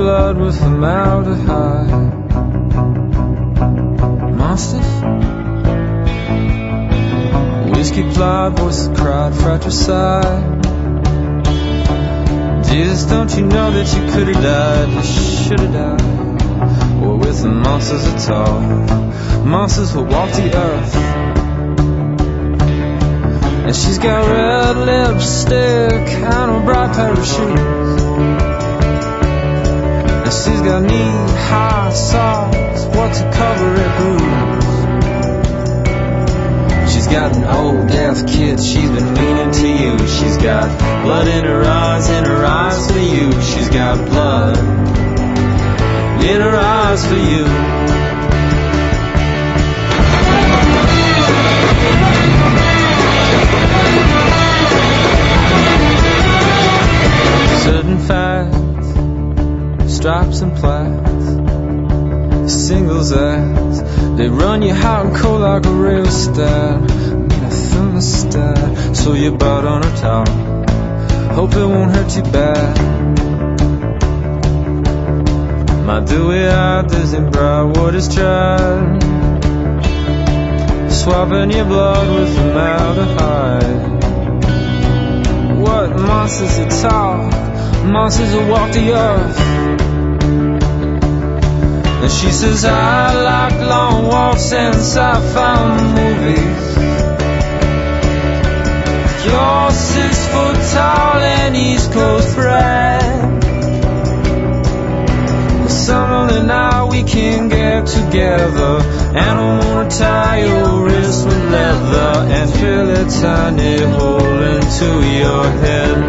blood with formaldehyde. Monsters? Whiskey plied, voices cried, fratricide. Jesus, don't you know that you could have died? You should have died. Or with the monsters at all. Monsters will walk the earth. And she's got red lipstick and a bright pair of shoes. And she's got knee-high socks, what to cover her bruise. She's got an old death kid, she's been meaning to you. She's got blood in her eyes for you. She's got blood in her eyes for you. Certain facts, stripes and plaits, singles acts, they run you hot and cold like a rheostat. Need a thermostat, so you bite on her top. Hope it won't hurt too bad. My dewy-eyed, dizzy bright wood is tried, swapping your blood with formaldehyde. What monsters that talk, monsters that walk the earth. And she says I like long walks and sci-fi movies. You're 6 foot tall and East Coast bred. Some only night we can get together, and I wanna tie your wrist with leather and fill a tiny hole into your head.